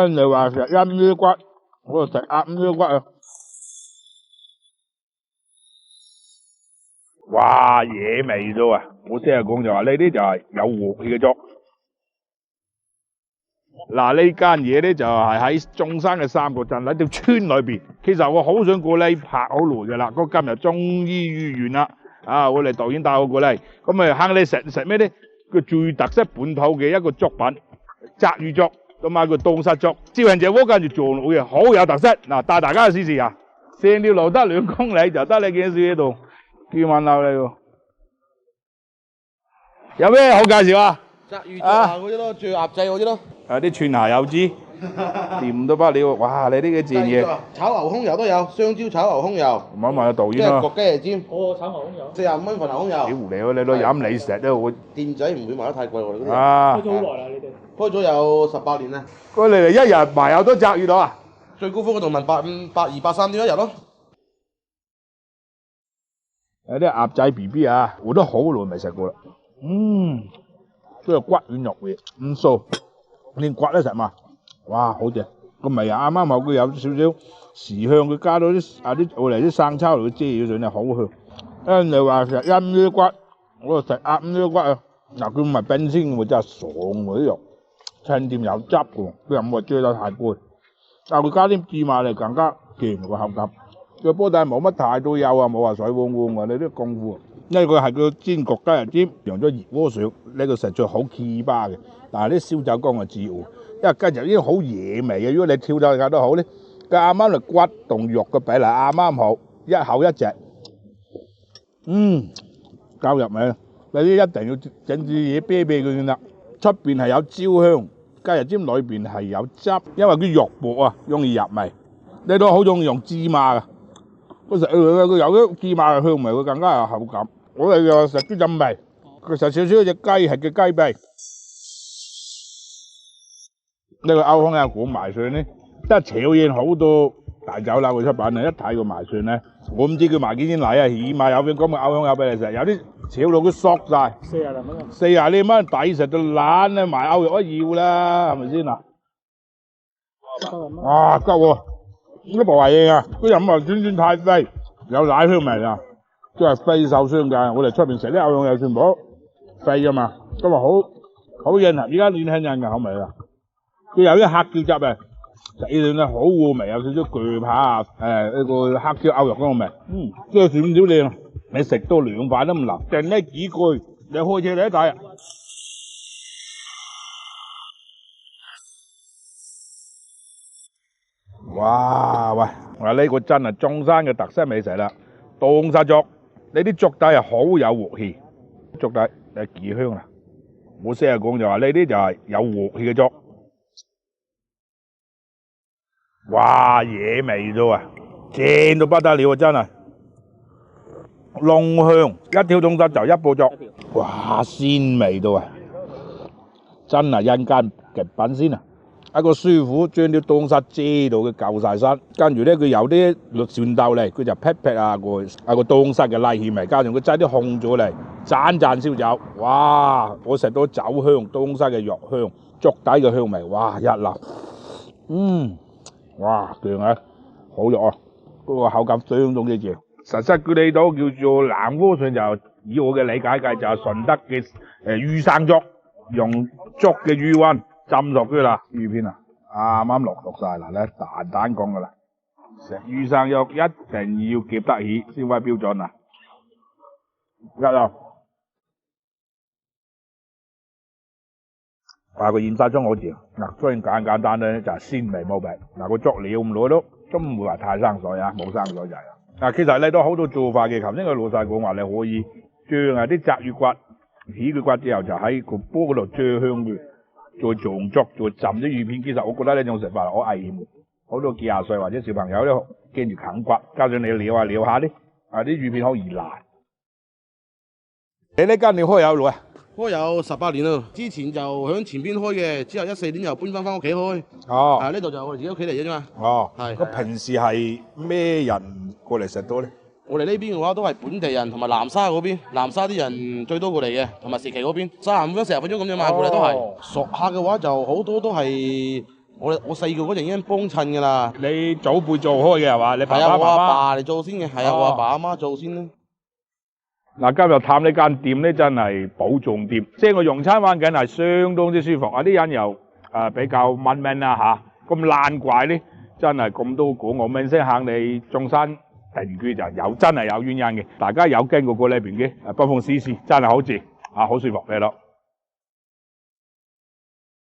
人哋話食陰魚骨，我就食鴨魚骨啊！哇，野味咗啊！我聽日講就話呢啲就係有鑊氣嘅粥。嗱，呢間嘢咧就係喺中山嘅三角鎮喺條村裏邊。其實我好想過嚟拍好耐噶啦，不過今日終於預完啦。啊，我哋導演帶我過嚟，咁啊，肯你食咩咧？佢最特色本土嘅一個粥品，鯽魚粥，同埋個凍沙粥，照人隻鍋跟住做落嘅，好有特色。嗱，帶大家去試試啊！成條路得2公里就得你件事喺度，幾萬樓嚟喎。有咩好介紹啊？鯽魚粥啊嗰啲咯，最鴨仔嗰啲咯。啲串下有枝，甜到不了。哇！你呢個賤嘢，炒牛胸油都有，香蕉炒牛胸油。唔好問阿導即演咯。係焗雞翼尖。哦，炒牛胸油。 45蚊份牛胸油。屌你都飲你食都會。店仔唔會賣得太貴喎，嗰啲。啊！開咗好耐啦，你哋。開咗有18年啦。佢哋一日賣有多鯽魚到啊？最高峰嗰度問85、82、83點一日咯。有啲鴨仔 BB 啊，我都好耐未食過啦。都有骨軟肉嘅，唔酥，連骨都食嘛。哇，好正！個味啊啱啱好，佢有少少時香，佢加到啲我嚟啲生抽嚟遮咗上嚟，好香。人哋話食陰魚骨，我就食鴨魚骨啊。嗱，佢唔係冰鮮喎，真係爽喎啲肉，清甜有汁嘅，佢又唔會追得太攰。但係佢加啲芝麻嚟更加甜個口感。個波底冇乜太多油啊，冇話水汪汪喎，你啲功夫。因為佢係個煎焗雞翼尖，用咗熱鍋上，呢個實在好奇葩嘅。但係啲燒酒缸係自豪，因為雞翼已經好野味嘅。如果你跳得都好咧，佢啱啱嚟骨同肉嘅比例啱啱好，一口一隻，夠入味。你啲一定要整啲嘢啤啤佢先得。出邊係有焦香，雞翼尖裏邊係有汁，因為佢肉薄啊，容易入味。你都好中意用芝麻㗎。佢食佢有啲芝麻嘅香味，佢更加有口感。我哋又食啲陣味，佢食少少隻雞係嘅雞髀。呢個歐康有講埋算咧，即係朝鮮好多大酒樓嘅出品啊！一睇個埋算咧，我唔知佢賣幾錢嚟啊！起碼有邊咁嘅歐康有俾你食，有啲炒到佢索晒。40零蚊啊！40零蚊抵食到爛咧，賣歐肉都要啦，係咪先啊？哇，夠喎！呢部係嘢啊，佢又唔係轉太飛，有奶香味啊！即係非受傷㗎。我哋出邊食啲牛肉又全部飛㗎嘛，都話好應合而家年輕人嘅口味啊！佢有啲黑椒汁啊，食呢段咧好和味，有少少鋸扒啊，呢個黑椒牛肉嗰個味，即係少少靚。你食多2塊都唔流，淨呢幾句你開車你一睇啊！哇喂！嗱，呢個真係中山嘅特色美食啦，凍沙粥。呢啲粥底係好有鑊氣，粥底係幾香啊！我成日講就話呢啲就係有鑊氣嘅粥。哇，野味咗啊，正到不得了啊！真係濃香，一條凍沙就一煲粥。哇，鮮味到啊！真係人間極品先啊！一個師傅將啲凍沙遮到佢夠晒身，跟住咧佢有啲蒜豆嚟，佢就劈劈啊個凍沙嘅瀨氣味，加上佢擠啲紅棗嚟，盞燒酒，哇！我食到酒香、凍沙嘅肉香、粥底嘅香味，哇一流，哇正啊，好肉啊，嗰個口感相當之正。實質佢哋都叫做南鍋上就以我嘅理解計就係順德嘅魚生粥，用粥嘅魚溫。浸落去啦，魚片啊，啱啱落晒啦，咧蛋講噶啦，食魚生肉一定要夾得起先為標準啊！一啊，話個芫茜粥好似嗱，雖然簡單咧，就係鮮味冇味。嗱個粥料唔耐都唔會話太生水啊，冇生水就係啊。嗱，其實咧都好多做法嘅，頭先個老細講話你可以將啲鯽魚骨起佢骨之後，就喺個煲嗰度灼香佢。再撞粥，再浸啲魚片，其實我覺得呢種食法好危險嘅，好多幾廿歲或者小朋友都驚住啃骨，加上你撩下啲魚片好易爛。你呢間店開有耐啊？開有18年啦，之前就響前邊開嘅，之後14年又搬翻屋企開。哦。呢度就我哋自己屋企嚟嘅啫嘛。哦。係。咁平時係咩人過嚟食多咧？我哋呢邊嘅話都係本地人同埋南沙嗰邊，南沙啲人最多過嚟嘅，同埋石岐嗰邊，35分40分鐘咁樣嘛，過嚟都係。熟客嘅話就好多都係我細個嗰陣已經幫襯㗎啦。你祖輩做開嘅係嘛？你爸係啊，我阿爸媽媽？爸嚟做先嘅，係啊，哦我阿爸阿媽做先啦。嗱，今日探呢間店咧，真係寶藏店，即係個用餐環境係相當之舒服啊！啲人又比較文明啦嚇，咁爛怪咧，真係咁多個我明星肯嚟中山定居就真係有原因嘅。大家有經過呢邊嘅，不妨試試，真係好正啊，好舒服嘅咯。